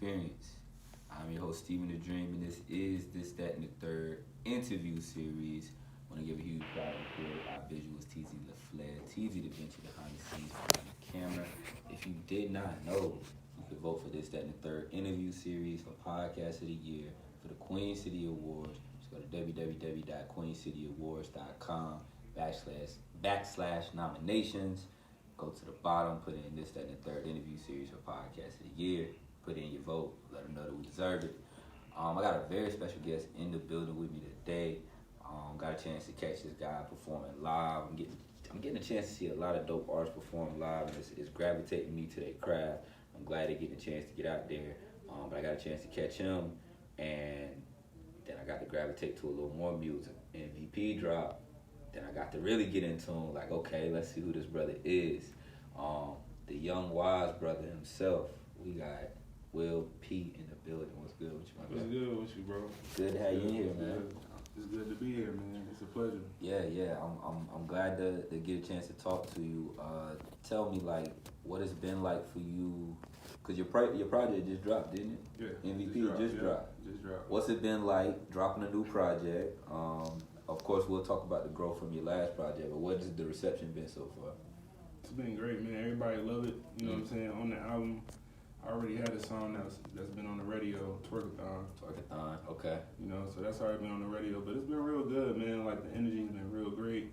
Experience. I'm your host, Stephen the Dream, and this is This, That, and the Third interview series. I want to give a huge shout out to our visuals, TZ LaFleur, TZ the Vinci behind the scenes, behind the camera. If you did not know, you could vote for This, That, and the Third interview series for Podcast of the Year for the Queen City Awards. Just go to www.queencityawards.com / nominations. Go to the bottom, put in This, That, and the Third interview series for Podcast of the Year. Put in your vote. Let them know that we deserve it. I got a very special guest in the building with me today. Got a chance to catch this guy performing live. I'm getting a chance to see a lot of dope artists perform live, and it's gravitating me to their craft. I'm glad they're getting a chance to get out there. But I got a chance to catch him, and then I got to gravitate to a little more music. MVP drop. Then I got to really get in tune, like, okay, let's see who this brother is. The young wise brother himself. We got Will P in the building. What's good with you, my What's good with you, bro? Good to have you in here, man. It's good to be here, man. It's a pleasure. Yeah. I'm glad to get a chance to talk to you. Tell me, like, what it's been like for you, because your project just dropped, didn't it? Yeah. MVP just dropped. What's it been like dropping a new project? Of course, we'll talk about the growth from your last project, but what has the reception been so far? It's been great, man. Everybody love it. You know what I'm saying? On the album, I already had a song that's been on the radio, Twerkathon. Twerkathon, okay. You know, so that's already been on the radio, but it's been real good, man. Like, the energy's been real great.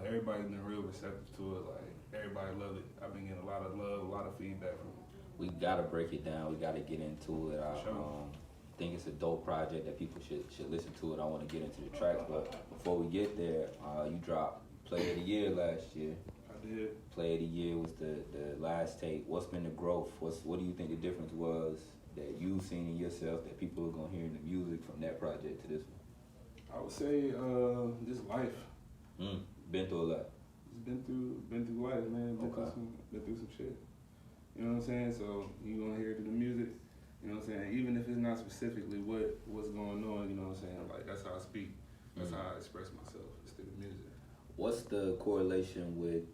Everybody's been real receptive to it. Like, everybody loved it. I've been getting a lot of love, a lot of feedback from it. We gotta break it down. We gotta get into it. Sure. I think it's a dope project that people should listen to it. I want to get into the tracks, but before we get there, you dropped Player of the Year last year. I did. Player of the Year was the last tape. What's been the growth? What do you think the difference was that you've seen in yourself that people are gonna hear in the music from that project to this one? I would say just life. Been through a lot. Just been through life, man. Been through some shit. You know what I'm saying? So you gonna hear it in the music. You know what I'm saying? Even if it's not specifically what's going on, you know what I'm saying? Like, that's how I speak. That's how I express myself. It's through the music. What's the correlation with,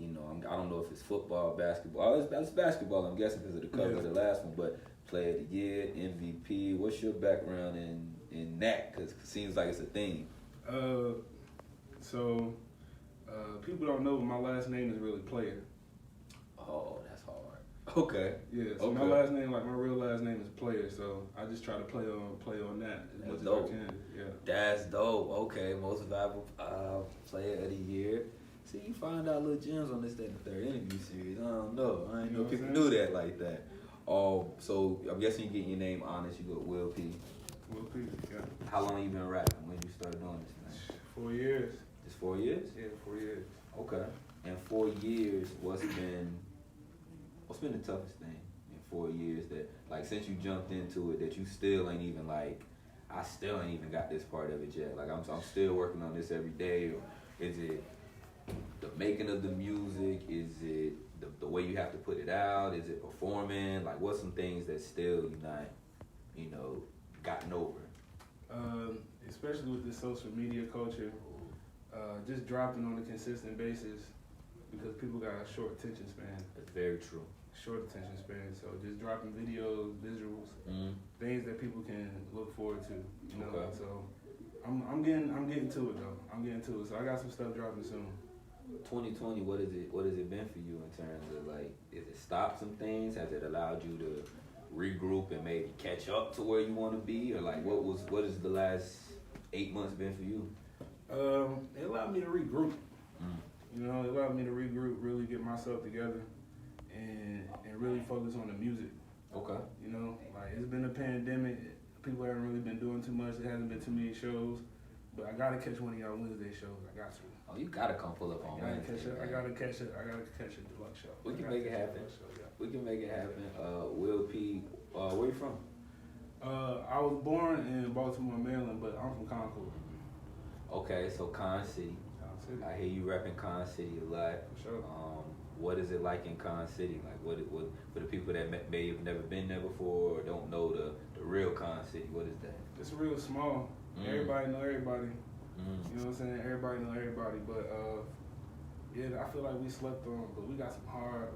I don't know if it's football, basketball. It's basketball, I'm guessing, because of the cover of the last one, but Player of the Year, MVP. What's your background in that? Because it seems like it's a theme. People don't know, but my last name is really Player. Oh, that's hard. Okay. Yeah, so my last name, like, my real last name is Player, so I just try to play on that as much as I can. Yeah. That's dope. Okay, most valuable Player of the Year. See, you find out little gems on this, that, and the third interview series. I don't know. I didn't know people knew that like that. So I'm guessing you get your name honest. You got Will P. Will P, yeah. How long you been rapping? When you started doing this, man? 4 years. Just 4 years? Yeah, 4 years. Okay. In 4 years, what's been the toughest thing in 4 years that, like, since you jumped into it, that you still ain't even, like, I still ain't even got this part of it yet. Like, I'm still working on this every day. Or is it the making of the music? Is it the way you have to put it out? Is it performing? Like, what's some things that still you not, gotten over? Especially with the social media culture, just dropping on a consistent basis, because people got a short attention span. That's very true. Short attention span, so just dropping videos, visuals, things that people can look forward to. Okay. So I'm getting to it though. I'm getting to it. So I got some stuff dropping soon. 2020, what has it been for you in terms of, like, is it stopped some things? Has it allowed you to regroup and maybe catch up to where you want to be, or like what has the last 8 months been for you? It allowed me to regroup. It allowed me to regroup, really get myself together, and really focus on the music. Okay. Like, it's been a pandemic. People haven't really been doing too much. There hasn't been too many shows. But I gotta catch one of y'all Wednesday shows. I got to. Oh, you gotta come pull up on Wednesday. I gotta catch a deluxe show. We can make it happen. We can make it happen. Will P, where you from? I was born in Baltimore, Maryland, but I'm from Concord. Okay, so Con City. I hear you repping Con City a lot. For sure. What is it like in Con City? Like, what for the people that may have never been there before or don't know the real Con City? What is that? It's real small. Everybody know everybody. You know what I'm saying? Everybody know everybody. But I feel like we slept on. But we got some hard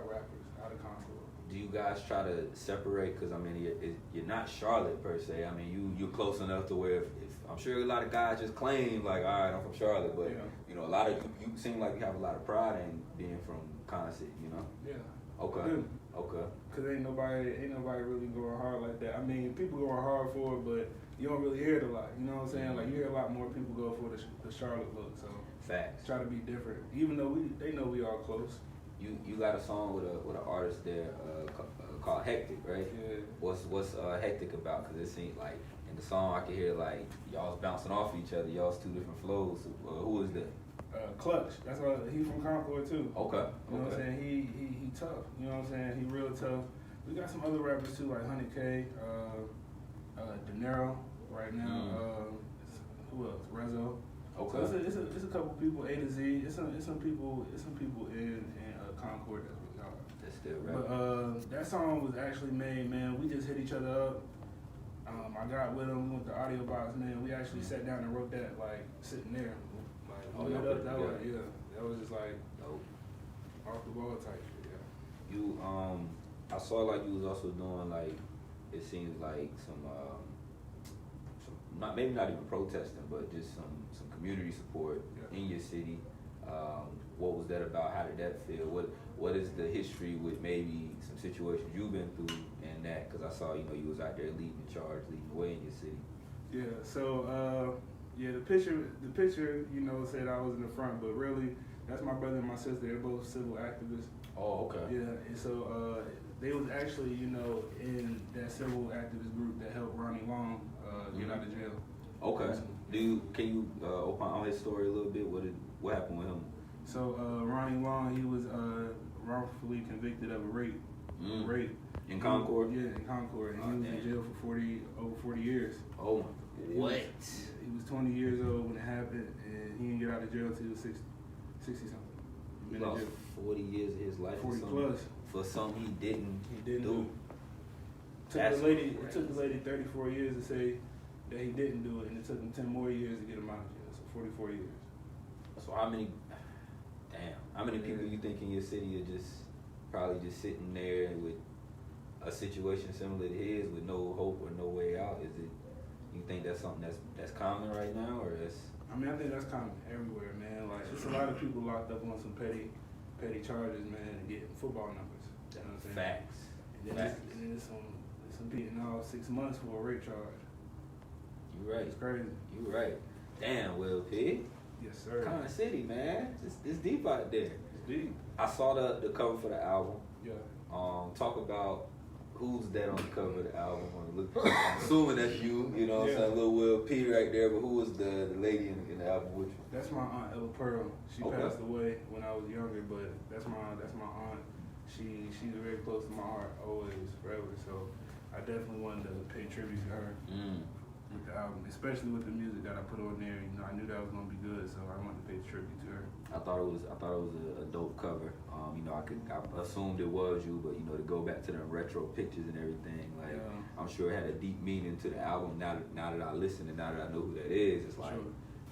rappers out of Concord. do you guys try to separate? Because I mean, you're not Charlotte per se. I mean, you're close enough to where if I'm sure a lot of guys just claim like, all right, I'm from Charlotte, but you know, a lot of you seem like you have a lot of pride in being from Concept, you know? Yeah. Okay. Okay. Cause ain't nobody really going hard like that. I mean, people going hard for it, but you don't really hear it a lot. You know what I'm saying? Like you hear a lot more people go for the Charlotte look. So facts. Try to be different, even though they know we all close. You got a song with an artist there called Hectic, right? Yeah. What's Hectic about? Cause it seems like in the song I can hear like y'all's bouncing off each other. Y'all's two different flows. Who is that? Clutch. That's why he from Concord too. Okay. You know what I'm saying? He tough. You know what I'm saying? He real tough. We got some other rappers too, like 100K, De Niro right now. Who else? Rezo. Okay. So it's a couple people, A to Z. It's some people in Concord that's really hard. That's still right. But that song was actually made, man. We just hit each other up. I got with him with the audio box, man. We actually sat down and wrote that like sitting there. Like that was just like off the ball type shit. Yeah. You I saw like you was also doing like it seems like some not maybe not even protesting, but just some community support in your city. What was that about? How did that feel? What is the history with maybe some situations you've been through and that? Because I saw you was out there leading the charge, leading the way in your city. Yeah. So the picture said I was in the front, but really that's my brother and my sister. They're both civil activists. Oh, okay. Yeah, and so they was actually in that civil activist group that helped Ronnie Long get out of jail. Okay. Can you open on his story a little bit? What happened with him? So Ronnie Long, he was wrongfully convicted of a rape. In Concord? Yeah, in Concord. And he was in jail for over 40 years. Oh, what? He was 20 years old when it happened, and he didn't get out of jail until he was 60 something. He lost 40 years of his life 40 plus. For something he didn't do. It took the lady 34 years to say that he didn't do it, and it took him 10 more years to get him out of jail. So 44 years. So how many people you think in your city are probably just sitting there with a situation similar to his with no hope or no way out? You think that's something that's common right now, or that's? I mean, I think that's common everywhere, man. Like, there's a lot of people locked up on some petty charges, man, and getting football numbers. You know what I'm saying? Facts. And then there's some beating all 6 months for a rape charge. You right. It's crazy. You right. Damn, Will P. Yes, sir. Con City, man. It's deep out there. It's deep. I saw the cover for the album. Yeah. Talk about who's that on the cover of the album. I'm assuming that's you. You know what I'm saying? Little Will P right there. But who was the lady in the album with you? That's my aunt Ella Pearl. She passed away when I was younger, but that's my aunt. She's very close to my heart, always, forever. So I definitely wanted to pay tribute to her with the album, especially with the music that I put on there. I knew that was gonna be good, so I wanted to pay tribute to her. I thought it was a dope cover. I assumed it was you, but to go back to the retro pictures and everything, like I'm sure it had a deep meaning to the album. Now that I listen and now that I know who that is, it's like,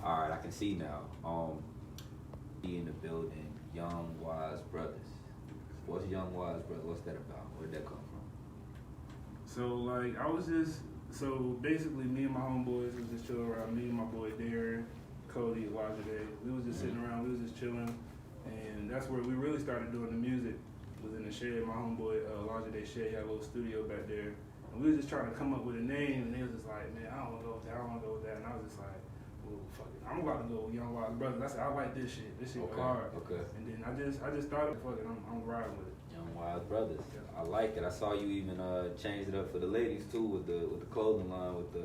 all right, I can see now. Be in the building, Young Wise Brothers. What's Young Wise Brothers? What's that about? Where'd that come from? So basically, me and my homeboys was just chilling around. Me and my boy Darren, Cody, Elijah Day. We was just sitting around. We was just chilling, and that's where we really started doing the music. Was in the shed. My homeboy Elijah Day shed. He had a little studio back there, and we was just trying to come up with a name. And they was just like, man, I don't want to go with that. I don't want to go with that. And I was just like, well, fuck it. I'm about to go with Young Wise Brothers. I said, I like this shit. This shit hard. Okay. And then I just thought, fuck it. I'm riding with it. Young Wise Brothers. Yeah. I like it. I saw you even changed it up for the ladies too with the clothing line with the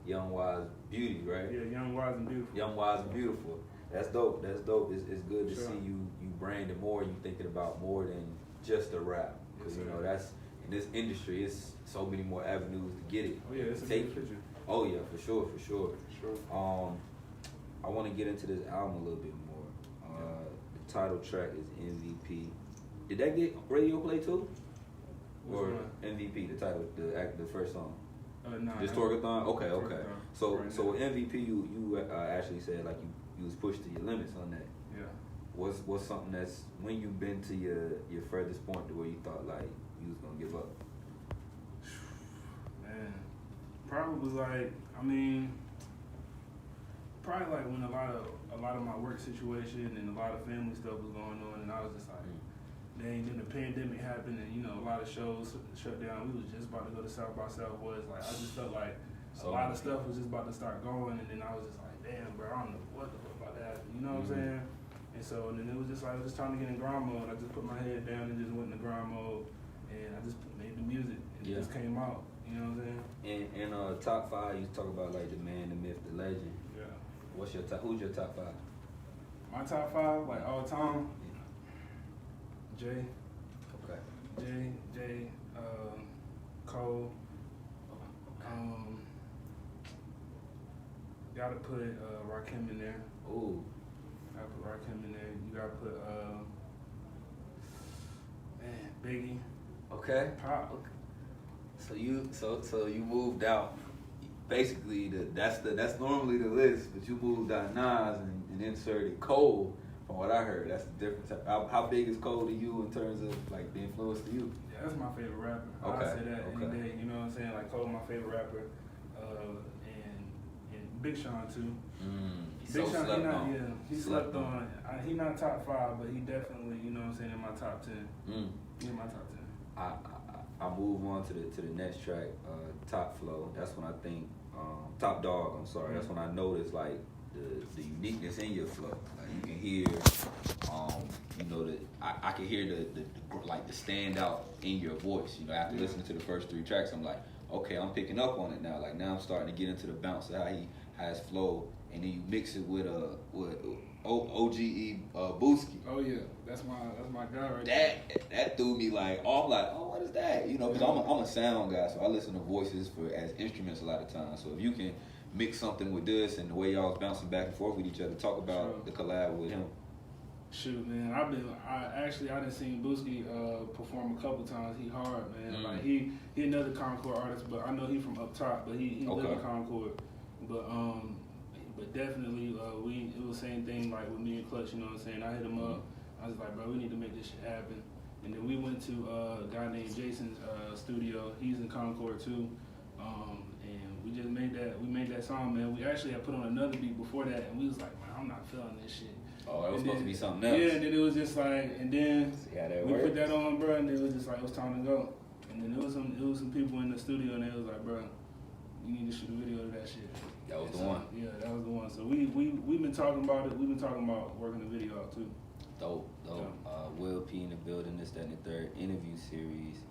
Young Wise Beauty, right? Yeah, Young Wise and Beautiful. Young Wise and Beautiful. That's dope. That's dope. It's good to see you branding more. You thinking about more than just a rap, because that's in this industry. It's so many more avenues to get it. Oh yeah, it's a big picture. Oh yeah, for sure. I want to get into this album a little bit more. The title track is MVP. Did that get radio play too? Or MVP, the title, the first song? No. Just Torgathon? Okay. So with MVP, you actually said like you was pushed to your limits on that. Yeah. What's something that's when you've been to your furthest point to where you thought like you was gonna give up? Man, probably like, I mean, probably like when a lot of my work situation and a lot of family stuff was going on, and I was just like, dang, then the pandemic happened, and a lot of shows shut down. We was just about to go to South by Southwest. Like I just felt like a lot of stuff was just about to start going, and then I was just like, damn, bro, I don't know what the fuck about to happen. You know what I'm saying? And so, and then it was just like, it was just time to get in grind mode. I just put my head down and just went in the grind mode, and I just made the music, and it just came out. You know what I'm saying? And top 5, you talk about like the man, the myth, the legend. Yeah. What's your top? Who's your top 5? My top 5, like all time. Jay. Okay. Jay, Cole. Gotta put Rakim in there. Ooh. Gotta put Rakim in there. You gotta put Biggie. Okay. Pop. Okay. So you moved out. Basically, that's normally the list, but you moved out Nas and inserted Cole. From what I heard, that's the difference. How big is Cole to you in terms of like the influence to you? Yeah, that's my favorite rapper. Okay. I say that any day. You know what I'm saying? Like Cole, my favorite rapper, and Big Sean too. Big Sean, he slept on. He not top 5, but he definitely, you know what I'm saying, in my top 10. He in my top 10. I move on to the next track, Top Flow. That's when I think Top Dog. I'm sorry. That's when I noticed like the uniqueness in your flow. Like you can hear, I can hear the standout in your voice. After listening to the first 3 tracks, I'm like, okay, I'm picking up on it now. Like now I'm starting to get into the bounce of how he has flow, and then you mix it with OGE Booski. Oh yeah, that's my guy right there. That threw me like, I'm like, oh, what is that? Because I'm a sound guy, so I listen to voices as instruments a lot of times. So if you can mix something with this and the way y'all was bouncing back and forth with each other, talk about the collab with him. Shoot, man, I done seen Booski perform a couple times. He hard, man. Like he another Concord artist, but I know he from up top, but he live in Concord. But definitely it was the same thing like with me and Clutch. You know what I'm saying? I hit him up. I was like, bro, we need to make this shit happen. And then we went to a guy named Jason's studio. He's in Concord too. And we just made that song, man. We actually had put on another beat before that, and we was like, man, I'm not feeling this shit. Oh, it was supposed to be something else. Yeah, and then it was just like, and then we put that on, bro, and it was just like, it was time to go. And then it was some people in the studio, and they was like, bro, you need to shoot a video of that shit. That was the one. Yeah, that was the one. So we've been talking about it. We've been talking about working the video out too. Dope. Yeah. Will P in the building, this, that, and the third interview series.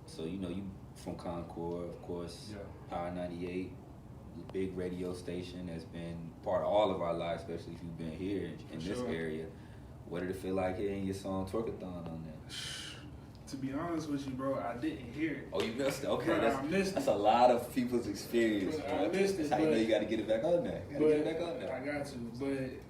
So you from Concord, of course. Yeah. Power 98, the big radio station that's been part of all of our lives, especially if you've been here in this area. What did it feel like hearing your song Twerkathon on there? To be honest with you, bro, I didn't hear it. Oh, you missed it? Okay, bro, I missed that's a lot of people's experience. Bro, I missed it. That's how you know you got to get it back on there. I got to. But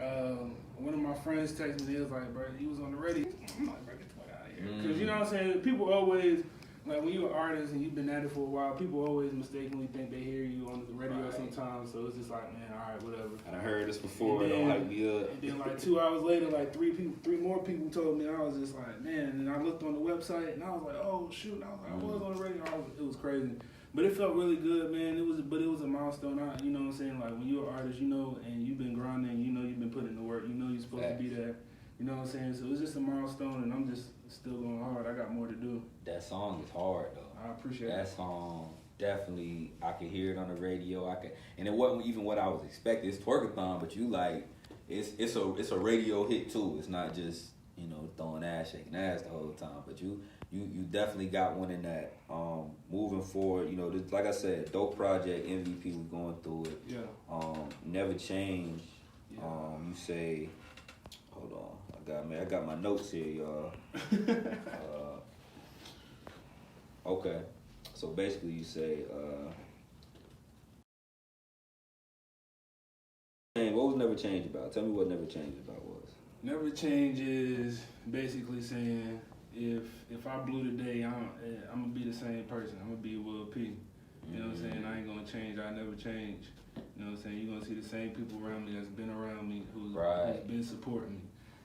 one of my friends texted me, he was like, bro, he was on the radio. I'm like, bro, get the fuck out of here. Because you know what I'm saying? People always, like when you're an artist and you've been at it for a while, people always mistakenly think they hear you on the radio sometimes. So it's just like, man, all right, whatever. I heard this before. Don't hype me up. And then like 2 hours later, like three more people told me. I was just like, man. And then I looked on the website and I was like, oh shoot. And I was like, I was on the radio. It was crazy. But it felt really good, man. It was a milestone. You know what I'm saying? Like when you're an artist, and you've been grinding, you've been putting in the work, you're supposed to be there. You know what I'm saying? So it's just a milestone, and I'm just still going hard. I got more to do. That song is hard, though. I appreciate that song. Definitely, I could hear it on the radio. And it wasn't even what I was expecting. It's Twerkathon, but it's a radio hit too. It's not just throwing ass, shaking ass the whole time. But you definitely got one in that. Moving forward, this, like I said, dope project, MVP. We going through it. Yeah. Never change. Yeah. You say, hold on. I got my notes here, y'all. Okay. So basically you say, what was Never Change about? Tell me what Never Change about was. Never Change is basically saying if I blew today, I'm going to be the same person. I'm going to be Will P. You know what I'm saying? I ain't going to change. I never change. You know what I'm saying? You're going to see the same people around me that's been around me, who's been supporting me.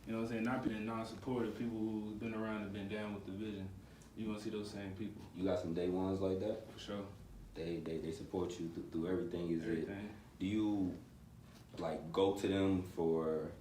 You know what I'm saying? Not being non-supportive, people who've been around and been down with the vision. you're gonna see those same people. You got some day ones like that? For sure. They support you through everything. Everything. Do you like go to them for,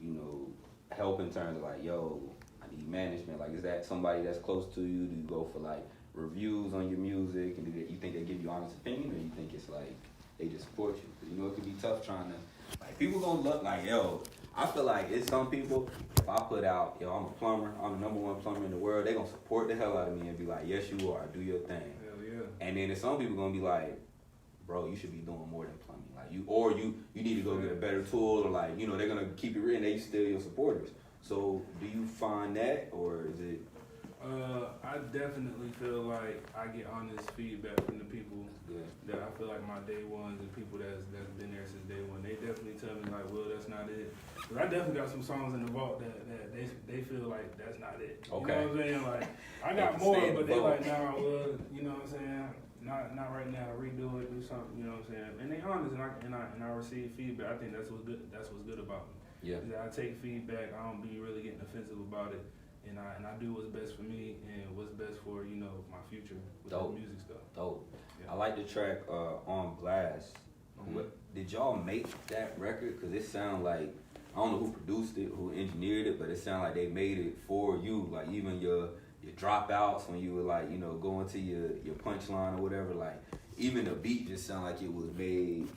you know, help in terms of like, yo, I need management? Like, is that somebody that's close to you? Do you go for like reviews on your music, and you think they give you honest opinion, or you think it's like they just support you? Because you know it can be tough trying to, like, people gonna look like, yo, I feel like it's some people, if I put out, yo, I'm a plumber, I'm the #1 plumber in the world, they gonna support the hell out of me and be like, yes you are, do your thing. Hell yeah. And then there's some people gonna be like, bro, you should be doing more than plumbing. Like you need to go get a better tool, or like, you know, they're gonna keep it real and they still your supporters. So do you find that, or is it? I definitely feel like I get honest feedback from the people that I feel like my day ones and people that's been there since day one. They definitely tell me like, well, that's not it. Cause I definitely got some songs in the vault that they feel like that's not it. Okay. You know what I'm saying? Like I got more, but they like, nah, well, you know what I'm saying? Not right now. Redo it, do something. You know what I'm saying? And they honest, and I receive feedback. I think that's what's good. That's what's good about me. Yeah. I take feedback. I don't be really getting offensive about it. And I do what's best for me and what's best for, you know, my future with the music stuff. Dope. Yeah. I like the track On Blast. Mm-hmm. Did y'all make that record? Because it sound like, I don't know who produced it, who engineered it, but it sound like they made it for you. Like even your dropouts when you were like, you know, going to your punchline or whatever, like even the beat just sound like it was made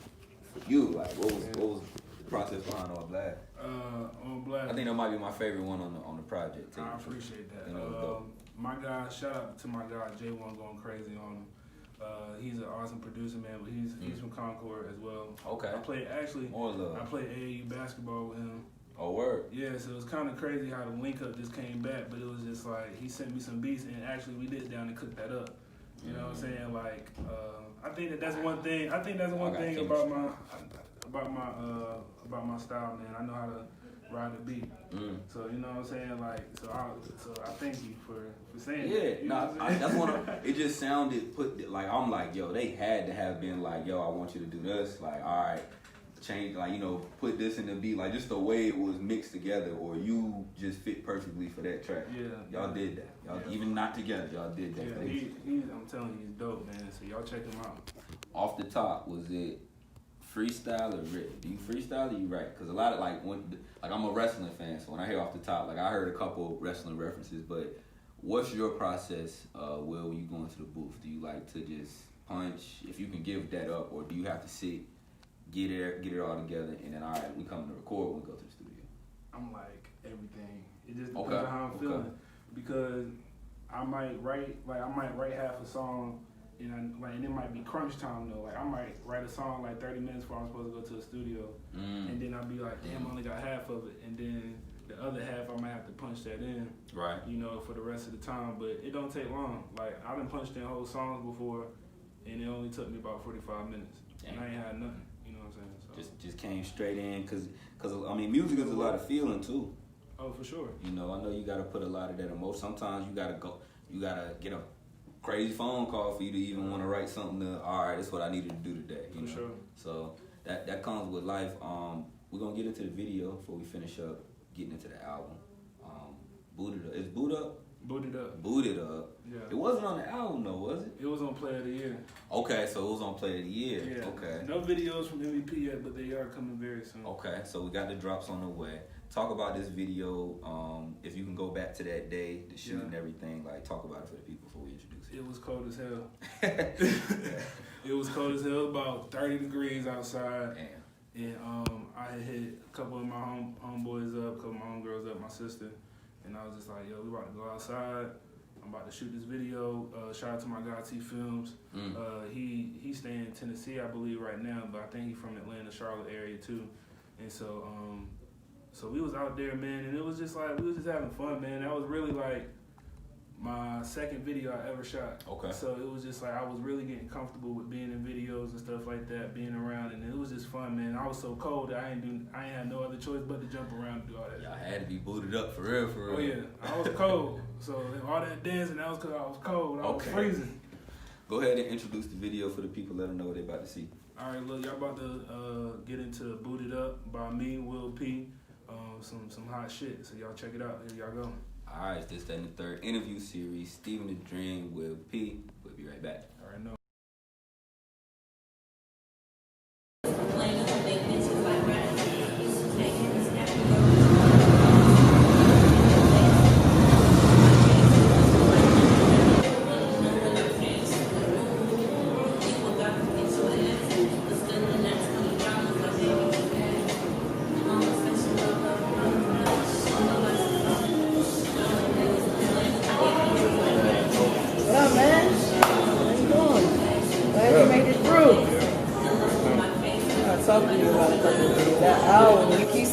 for you. Like what was the process behind On Blast? On Blast. I think that might be my favorite one on the project too. I appreciate that. Dope. My guy, shout out to my guy J1 going crazy on him. He's an awesome producer, man, but he's from Concord as well. Okay. I played AAU basketball with him. Oh, word. Yeah, so it was kind of crazy how the link up just came back, but it was just like he sent me some beats, and actually we did down and cooked that up. You know what I'm saying? Like, I think that's one thing. I think that's one thing about my style, man. I know how to ride the beat. So you know what I'm saying? Like, so I thank you for saying that. Yeah, no, that's one of, it just sounded like, I'm like, yo, they had to have been like, yo, I want you to do this. Like, all right, change, like, you know, put this in the beat, like just the way it was mixed together, or you just fit perfectly for that track. Yeah, y'all did that. Y'all even not together, y'all did that. Yeah, I'm telling you, he's dope, man. So y'all check him out. Off the top, was it freestyle or written? Do you freestyle or you write? Because a lot of like I'm a wrestling fan, so when I hear off the top, like I heard a couple wrestling references, but what's your process, Will, when you go into the booth? Do you like to just punch, if you can give that up, or do you have to sit, get it all together, and then all right, we come to record when we go to the studio? I'm like everything. It just depends on how I'm feeling, because I might write half a song. And it might be crunch time though. Like I might write a song like 30 minutes before I'm supposed to go to the studio, and then I'll be like, damn, I only got half of it, and then the other half I might have to punch that in, right? You know, for the rest of the time. But it don't take long. Like I done punched in whole songs before, and it only took me about 45 minutes, and I ain't had nothing. You know what I'm saying? So, just came straight in, cause I mean, music is a lot of feeling too. Oh, for sure. You know, I know you gotta put a lot of that emotion. Sometimes you gotta get a crazy phone call for you to even want to write something to, all right, that's what I needed to do today. You know? Sure. So that comes with life. We're gonna get into the video before we finish up getting into the album. Booted Up. Is Boot Up? Booted Up. Booted Up. Yeah. It wasn't on the album though, was it? It was on Play of the Year. Okay, so it was on Play of the Year. Yeah. Okay. No videos from MVP yet, but they are coming very soon. Okay, so we got the drops on the way. Talk about this video. If you can go back to that day, the shoot and everything, like talk about it for the people before we introduce it. It was cold as hell. It was cold as hell, about 30 degrees outside. Damn. And I had hit a couple of my homeboys up, a couple of my homegirls up, my sister. And I was just like, yo, we about to go outside. I'm about to shoot this video. Shout out to my guy T Films. He staying in Tennessee, I believe, right now, but I think he's from Atlanta, Charlotte area too. And so we was out there, man, and it was just like, we was just having fun, man. That was really like my second video I ever shot. Okay. So it was just like, I was really getting comfortable with being in videos and stuff like that, being around, and it was just fun, man. I was so cold that I ain't had no other choice but to jump around and do all that. Y'all had to be booted up for real. Oh yeah, I was cold. So all that dancing, that was because I was cold. I was freezing. Go ahead and introduce the video for the people, let them know what they about to see. All right, look, y'all about to get into Booted Up by me, Will P. Some hot shit, so y'all check it out. Here y'all go. All All right, this and the third interview series, Stephen the Dream, Will P. We'll be right back. All right, no.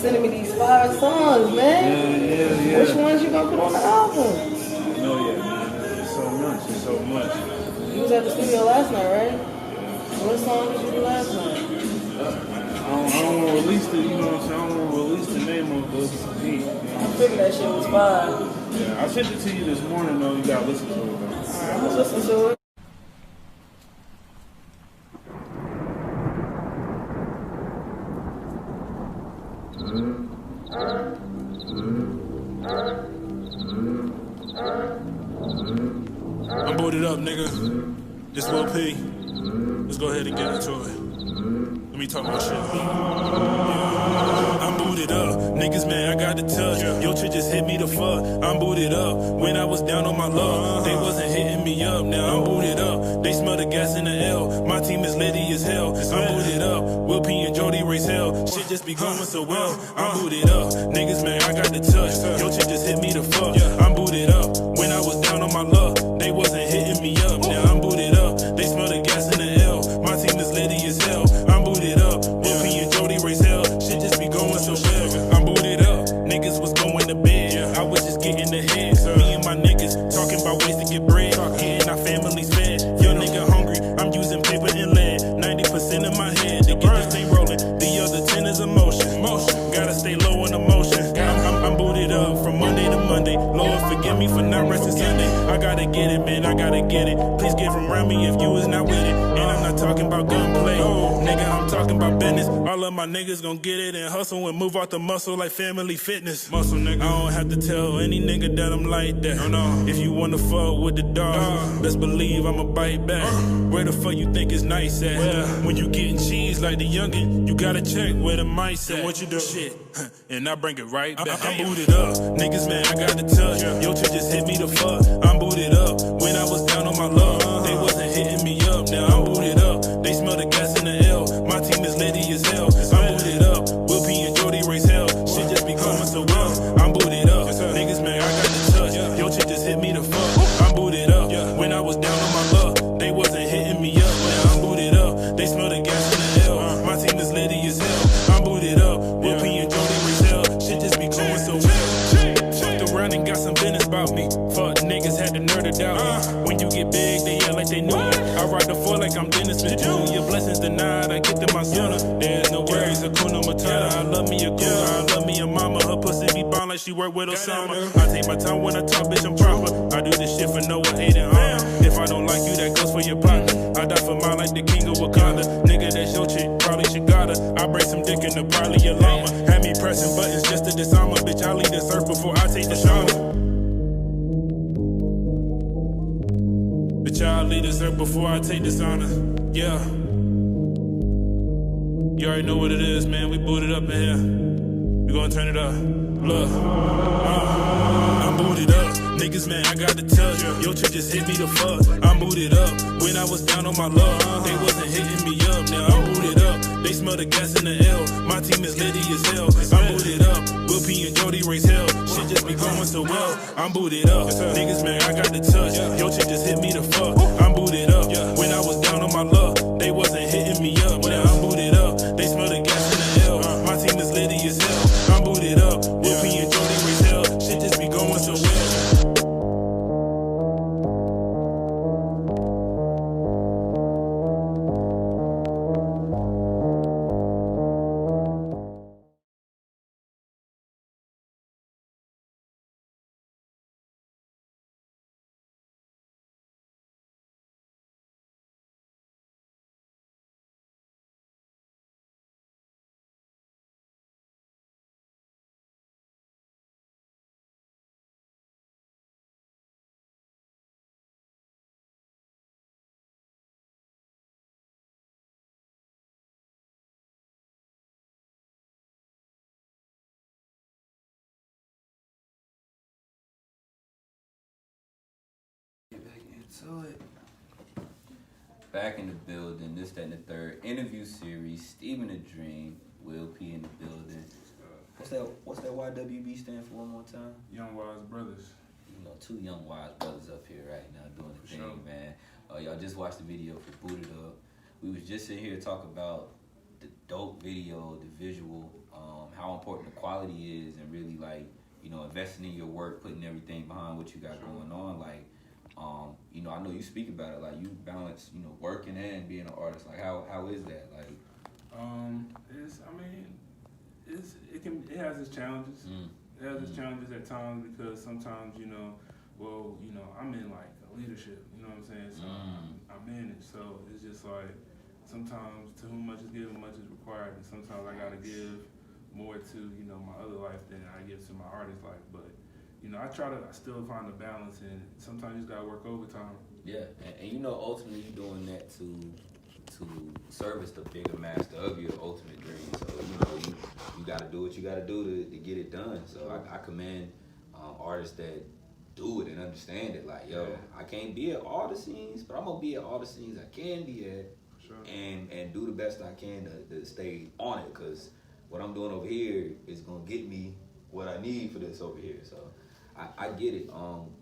Sending me these 5 songs, man. Yeah. Which ones you gonna put on the album? No, yeah, man. It's so much. You was at the studio last night, right? What song did you do last night? I don't want to release the, you know what I'm saying? I don't want to release the name of the beat. I figured that shit was fire. Yeah, I sent it to you this morning, though. You gotta listen to it, though. Alright, let's listen to it. I'm booted up, nigga. This Will P. Let's go ahead and get into it. Let me talk my shit. I'm booted up. Niggas, man, I got the touch. Yo, chick just hit me the fuck. I'm booted up. When I was down on my luck, they wasn't hitting me up. Now I'm booted up. They smell the gas in the L. My team is litty as hell. I'm booted up. Will P and Jody raise hell. Shit just be going so well. I'm booted up. Niggas, man, I got the touch. Yo, chick just hit me the fuck. I'm booted up. When I was down on my luck, they wasn't hitting me up. Now I'm booted up. They smell the gas in the L. My team is litty as hell. I'm booted up. Will P and Jody raise hell. Shit just be going so well. I'm booted up. Niggas was going to bed. I was just getting ahead. Me and my niggas talking about ways to get bread. Getting our families fed. Yo, nigga hungry. I'm using paper and lead. 90% of my head to get this thing rolling. The other 10 is emotion. Gotta stay low on emotion. I'm booted up from Monday to Monday. Lord, forgive me for not resting Sunday. I gotta get it, man. I gotta get it. Please get from around me if you is not with it. And I'm not talking about gunplay. Nigga, I'm talking about business. All of my niggas gon' get it and hustle and move out the muscle like family fitness. Muscle, nigga. I don't have to tell any nigga that I'm like that. No. If you wanna fuck with the dog, best believe I'ma bite back. Where the fuck you think it's nice at? When you getting cheese like the youngin', you gotta check where the mice at. What you do? Shit. And I bring it right back. I'm booted up. Niggas, man, I got the touch. Yo, chick just hit me the fuck. I'm booted up. When I was down on my luck, they wasn't hitting me up. Now I'm booted up. They smell the gas in the L. My team is litty as hell. I'm booted up. Will P and Jody raise hell. Shit just be going so well. I'm booted up. Niggas, man, I got the touch. Yo, chick just hit me the fuck. I'm booted up. When I was down on my luck, they wasn't hitting me up. Now I'm booted up. They smell the gas in the L. My team is litty as hell. I'm booted up. Will P and Jody raise hell. Shit just be going so well. Fucked around and got some business about me. Fuck niggas had the nerve to doubt me. When you get big, they act like they knew you. I ride the floor like I'm Dennis Smith. Your blessings denied, I get them my sooner. There's no worries, Hakuna Matata. I love me a cool, I love me a mama. Her pussy be bomb like she work with Osama. I take my time when I talk, bitch, I'm proper. I do this shit for no one hating on. If I don't like you, that goes for your partner. I die for mine like the king of Wakanda. Nigga, that's your chick, probably she got her. I break some dick in the probably your llama. Had me pressing buttons just to disarm her. Bitch, I leave this earth before I take the shower. Bitch, I'll leave this earth before I take this honor. Yeah. You already know what it is, man. We booted up in here. We gonna turn it up. Look. I'm booted up. Niggas, man, I got the touch. Yo, chick just hit me the fuck. I'm booted up. When I was down on my luck, they wasn't hitting me up. Now I'm booted up. They smell the gas in the L. My team is litty as hell. I'm booted up. Will P and Jody raise hell. Shit just be going so well. I'm booted up. Niggas, man, I got the touch. Yo, chick just hit me the fuck. I'm booted up. When I was down on my luck, they wasn't hitting me up. Now I'm booted up. They smell the gas in the L. My team is litty as hell. I'm booted up. Will P and Jody raise hell. Shit just be going so well. to it. Back in the building, this, that, and the third interview series. Stephen the Dream, Will P in the building. What's that YWB stand for one more time? Young Wise Brothers. You know, two young wise brothers up here right now doing the For thing, sure. man. Y'all just watched the video for Booted Up. We was just sitting here talking about the dope video, the visual, how important the quality is, and really like, you know, investing in your work, putting everything behind what you got going on. Like, you know, I know you speak about it. Like, you balance, you know, working and being an artist. Like, how is that? Like, It has its challenges. It has its challenges at times because sometimes, you know, I'm in like leadership, you know what I'm saying? So I'm in it. So it's just like sometimes to whom much is given, much is required, and sometimes I gotta give more to, you know, my other life than I give to my artist life. But, you know, I still find a balance, and sometimes you just gotta work overtime. yeah, and you know, ultimately you're doing that to service the bigger master of your ultimate dream. So, you know, you got to do what you got to do to get it done. So I commend artists that do it and understand it. Like, yo, I can't be at all the scenes, but I'm going to be at all the scenes I can be at. Sure. And do the best I can to stay on it, because what I'm doing over here is going to get me what I need for this over here. So I get it.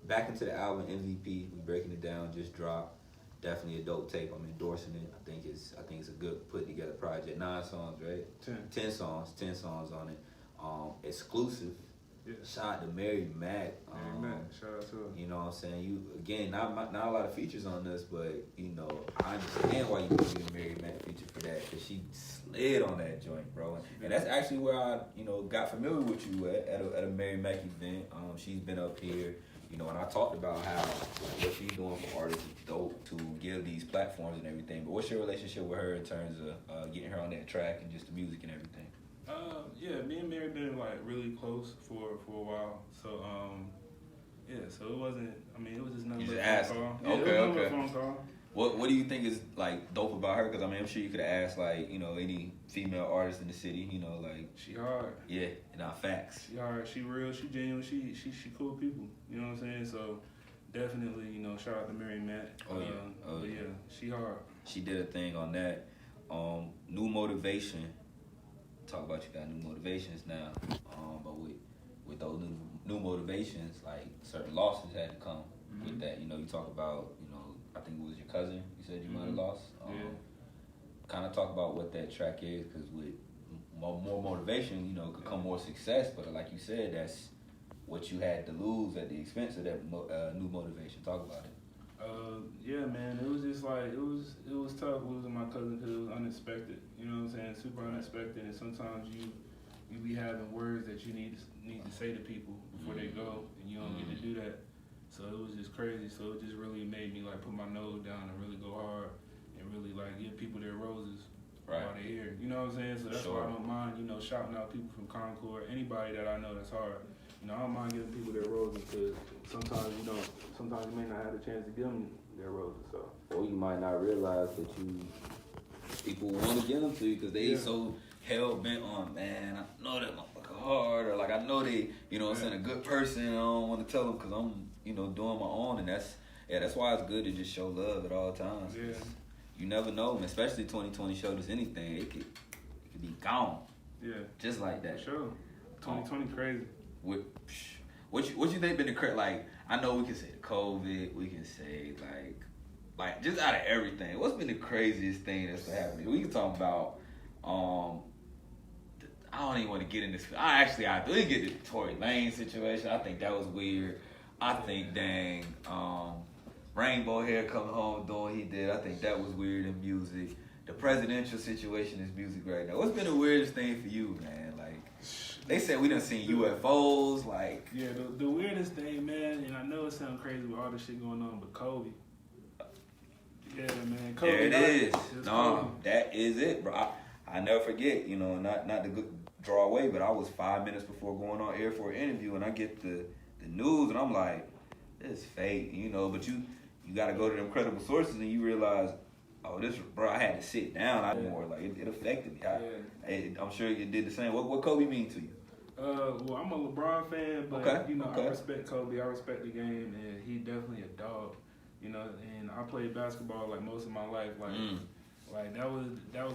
Back into the album MVP, we breaking it down, just dropped. Definitely a dope tape. I'm endorsing it. I think it's a good put together project. 9 songs, right? 10 songs on it. Exclusive. Yeah. Shout out to Mary Mac. Shout out to her. You know what I'm saying? You again, not a lot of features on this, but you know, I understand why you put a Mary Mac feature for that, because she slid on that joint, bro. And that's actually where I, you know, got familiar with you at a Mary Mac event. She's been up here. You know, and I talked about how what she's doing for artists is dope to give these platforms and everything. But what's your relationship with her in terms of getting her on that track and just the music and everything? Yeah, me and Mary been like really close for a while. So yeah, so it wasn't. I mean, it was just nothing. You but just a phone asked. call. Yeah, Okay, it was okay. a phone call. What do you think is like dope about her? Because I mean, I'm sure you could have asked like, you know, any female artist in the city. You know, like She hard. yeah, facts. She hard. She real. She genuine. She cool people. You know what I'm saying? So definitely, you know, shout out to Mary Matt. Oh, yeah. But yeah, she hard. She did a thing on that. New motivation. Talk about you got new motivations now. But with those new motivations, like certain losses had to come with that. You know, you talk about, you know, I think it was your cousin. You said you might have lost. Kind of talk about what that track is, because with more motivation, you know, could come more success. But like you said, that's what you had to lose at the expense of that new motivation. Talk about it. Yeah, man, it was just like, it was tough losing my cousin because it was unexpected. You know what I'm saying? Super unexpected, and sometimes you be having words that you need to say to people before they go, and you don't get to do that. So it was just crazy. So it just really made me like put my nose down and really go hard and really like give people their roses while they're here. You know what I'm saying? So that's why I don't mind, you know, shouting out people from Concord, anybody that I know that's hard. You know, I don't mind giving people their roses, because sometimes you may not have the chance to give them their roses. So. Or you might not realize that people want to give them to you because they so hell bent on, man, I know that motherfucker hard, or like I know they, you know what I'm saying, a good person, and I don't want to tell them because I'm, you know, doing my own, and that's why it's good to just show love at all times. Yeah. You never know, and especially 2020 showed us anything, it could be gone. Yeah. Just like that. For sure. 2020 crazy. What you think been the like? I know we can say the COVID, we can say like just out of everything. What's been the craziest thing that's been happening? We can talk about. I don't even want to get in this. I do. We get the Tory Lanez situation. I think that was weird. I think Rainbow Hair coming home doing what he did. I think that was weird in music. The presidential situation is music right now. What's been the weirdest thing for you, man? Like. They said we done seen UFOs, like... Yeah, the weirdest thing, man, and I know it sounds crazy with all this shit going on, but Kobe. Yeah, man. Kobe. There it is. Kobe. That is it, bro. I never forget, you know, not to draw away, but I was 5 minutes before going on air for an interview, and I get the news, and I'm like, this is fake, you know, but you got to go to them credible sources, and you realize... Oh, bro, I had to sit down. It affected me. I'm sure you did the same. What Kobe mean to you? Well, I'm a LeBron fan, but you know, I respect Kobe. I respect the game, and he definitely a dog. You know, and I played basketball like most of my life. Like that was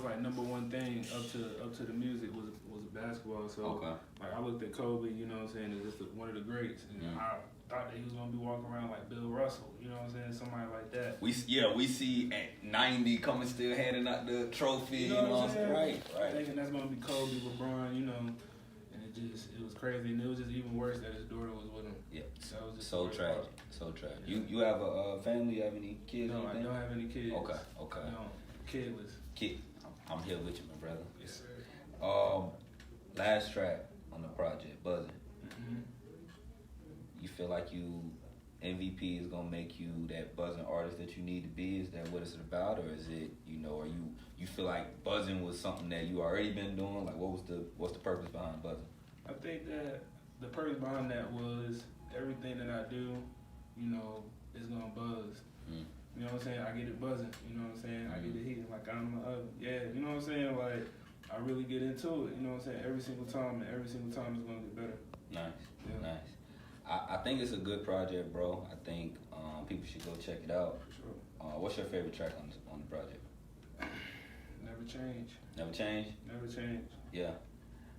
like number one thing up to the music was basketball. So like I looked at Kobe, you know what I'm saying, as just one of the greats, and I thought that he was gonna be walking around like Bill Russell, you know what I'm saying, somebody like that. We see at 90 coming still handing out the trophy, you know what I'm saying? Right. Thinking that's gonna be Kobe, LeBron, you know, and it was crazy, and it was just even worse that his daughter was with him. Yeah, so it was just so tragic. Yeah. You have a family? You have any kids? No, I don't have any kids. Okay. No, kidless. Kid, I'm here with you, my brother. Yes, sir. Last track on the project, Buzzing. Mm-hmm. You feel like MVP is gonna make you that buzzing artist that you need to be? Is that what it's about, or is it, you know, or you feel like buzzing was something that you already been doing? Like, what's the purpose behind buzzing? I think that the purpose behind that was everything that I do, you know, is gonna buzz. You know what I'm saying? I get it buzzing. You know what I'm saying? I get it heating like I'm an oven. Yeah, you know what I'm saying? Like, I really get into it. You know what I'm saying? Every single time is gonna get better. Nice. Yeah. Nice. I think it's a good project, bro. I think people should go check it out. For sure. What's your favorite track on the project? Never change. Never change. Never change. Yeah.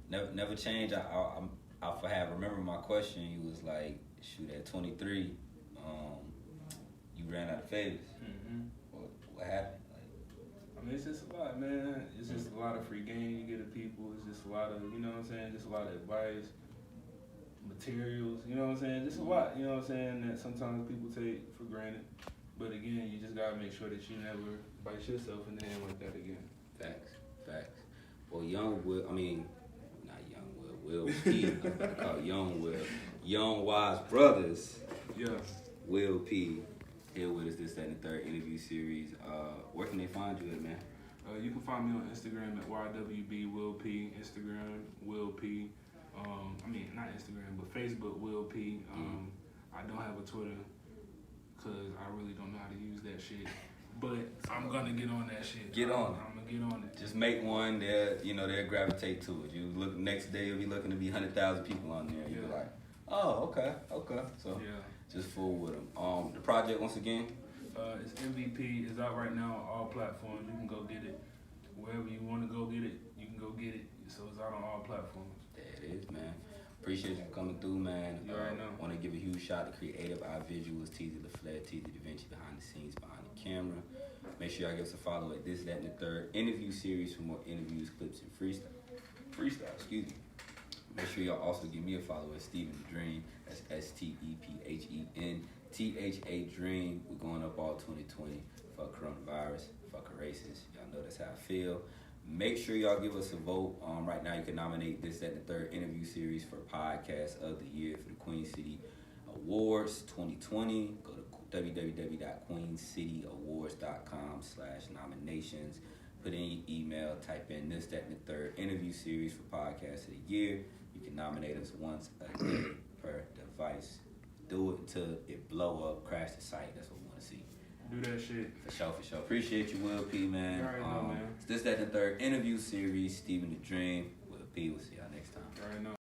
Never change. I remember my question. You was like, shoot, at 23, you ran out of favors. Mm-hmm. What happened? I mean, it's just a lot, man. It's just a lot of free game you get to people. It's just a lot of, you know what I'm saying, just a lot of advice, materials, you know what I'm saying? Just a lot, you know what I'm saying, that sometimes people take for granted. But again, you just gotta make sure that you never bite yourself in the hand like that again. Facts. Well, Will P. I'm about to call Young Will. Young Wise Brothers. Yeah. Will P. Here with us, this, that, and the third interview series. Where can they find you at, man? You can find me on Instagram at YWB Instagram Will P. Not Instagram, but Facebook Will P. I don't have a Twitter because I really don't know how to use that shit. But I'm gonna get on that shit. Get on it. I'm gonna get on it. Just make one. They'll gravitate to it. You look next day, you'll be looking to be 100,000 people on there. You'll be like, oh, okay. So just fool with them. The project once again. It's MVP. It's out right now on all platforms. You can go get it wherever you want to go get it. You can go get it. So it's out on all platforms. There it is, man. Appreciate you coming through, man. You already know. Want to give a huge shout to Creative Eye Visuals, Teasy LaFleur, Teasy Da Vinci behind the scenes, behind the camera. Make sure y'all give us a follow at This, That, and the Third interview series for more interviews, clips, and freestyle. Excuse me. Make sure y'all also give me a follow at Stephen the Dream. That's STEPHEN THA Dream. We're going up all 2020. Fuck coronavirus. Fuck racist. Y'all know that's how I feel. Make sure y'all give us a vote. Right now, you can nominate This, That, and the Third interview series for Podcast of the Year for the Queen City Awards 2020. Go to www.queencityawards.com/nominations. Put in your email, type in This, That, and the Third interview series for Podcast of the Year. You can nominate us once a day per device. Do it until it blow up, crash the site. That's what we want to see. Do that shit. For sure. Appreciate you, Will P, man. You already know, man. It's This, That, and the Third interview series. Stephen the Dream. Will P. We'll see y'all next time. You already know.